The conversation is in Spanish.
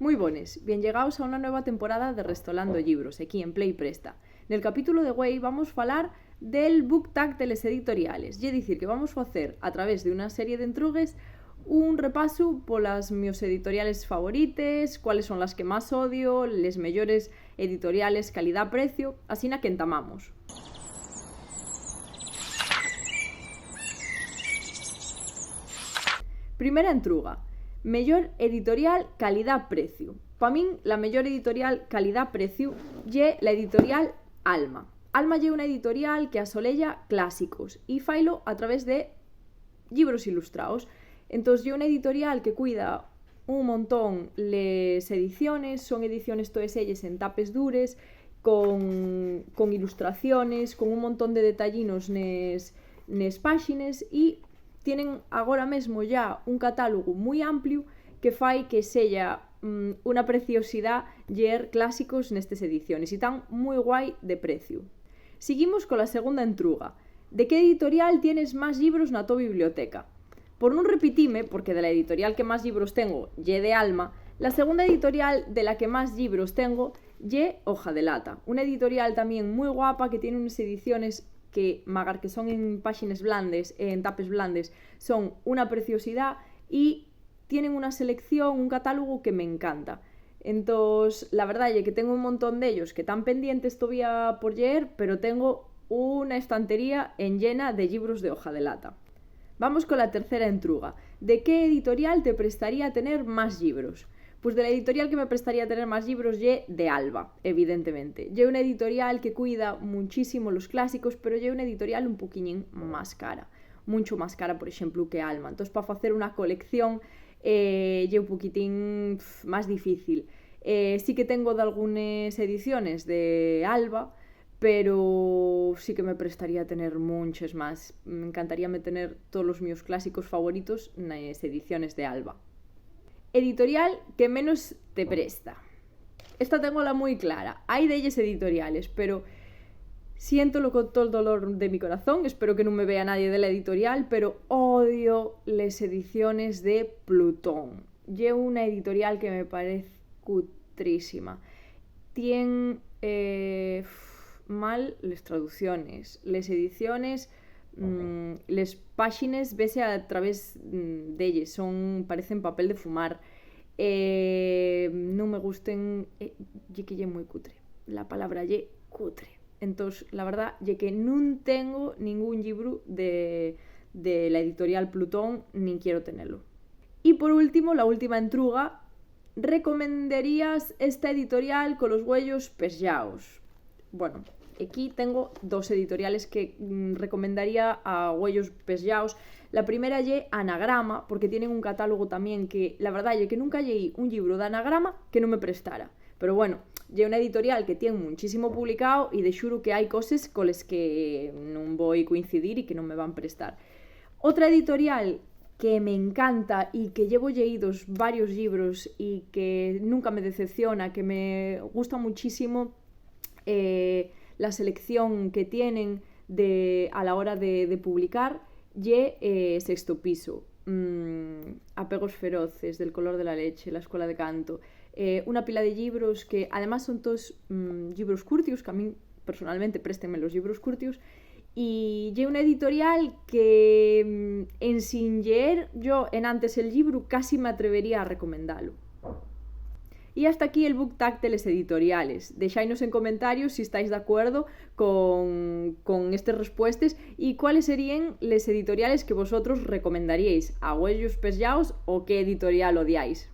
Muy bones, bien llegados a una nueva temporada de Restolando Libros, aquí en Play Presta. Nel capítulo de hoy vamos falar del book tag de les editoriales, é dicir, que vamos facer, a través de unha serie de entrugues, un repaso polas mios editoriales favorites, cuáles son las que más odio, les mellores editoriales calidad-precio, así na que entamamos. Primera entruga. Mellor editorial calidad-precio. Pa min, la mellor editorial calidad-precio é la editorial Alma. Alma é unha editorial que asolella clásicos e failo a través de libros ilustrados. Entón, é unha editorial que cuida un montón les ediciones, son ediciones todas elles en tapes dures, con ilustraciones, con un montón de detallinos nes páxines e tienen agora mesmo ya un catálogo moi amplio que fai que sella unha preciosidade ler clásicos nestes ediciones e tan moi guai de precio. Seguimos con la segunda entruga. De que editorial tienes máis libros na tua biblioteca? Por non repetime, porque de la editorial que máis libros tengo é de Alma, la segunda editorial de la que máis libros tengo é Hoja de Lata. Unha editorial tamén moi guapa que tiene unas ediciones que, magar que son en páxinas blandes, en tapes blandes, son unha preciosidade e tienen unha selección, un catálogo que me encanta. Entón, la verdade é que tengo un montón dellos que están pendientes todavía por ler, pero tengo unha estantería llena de libros de Hoja de Lata. Vamos con la tercera entruga. ¿De qué editorial te prestaría tener más libros? Pues de la editorial que me prestaría tener más libros é de Alba, evidentemente. É unha editorial que cuida muchísimo los clásicos, pero é unha editorial un poquillín más cara. Mucho más cara, por exemplo, que Alma. Entón, para facer unha colección é un poquitín máis difícil. Sí que tengo de algunhas ediciones de Alba, pero sí que me prestaría tener muchos más. Me encantaría tener todos los míos clásicos favoritos nas ediciones de Alba. Editorial que menos te presta. Esta tengola moi clara. Hai delles editoriales, pero siéntolo con todo el dolor de mi corazón. Espero que non me vea nadie de la editorial, pero odio les ediciones de Plutón. É unha editorial que me parece cutrísima. Tien mal les traducciones, les ediciones, les páxines vese a través delles, parecen papel de fumar, non me gusten, que é moi cutre, la palabra é cutre. Entón, la verdad é que non tengo ningún libro de la editorial Plutón, nin quiero tenerlo. Y por último, la última entruga, ¿recomendarías esta editorial con los huellos pesados? Bueno, aquí tengo dos editoriales que recomendaría a huellos pesados. La primera é Anagrama, porque tienen un catálogo tamén que, la verdad, é que nunca leí un libro de Anagrama que non me prestara. Pero bueno, é unha editorial que tiene muchísimo publicado e de xuro que hai cosas coles que non vou coincidir e que non me van prestar. Outra editorial que me encanta y que llevo leídos varios libros y que nunca me decepciona, que me gusta muchísimo la selección que tienen a la hora de publicar, y Sexto Piso, Apegos Feroces, Del Color de la Leche, La Escuela de Canto, una pila de libros que además son todos libros curtios, que a mí personalmente préstenme los libros curtios, y é unha editorial que en sin leer yo en antes el libro casi me atrevería a recomendarlo. Y hasta aquí el book tag de les editoriales. Deixainos en comentarios si estáis de acuerdo con estas respuestas y cuáles serían les editoriales que vosotros recomendaríais, a huellos pesados o qué editorial odiáis.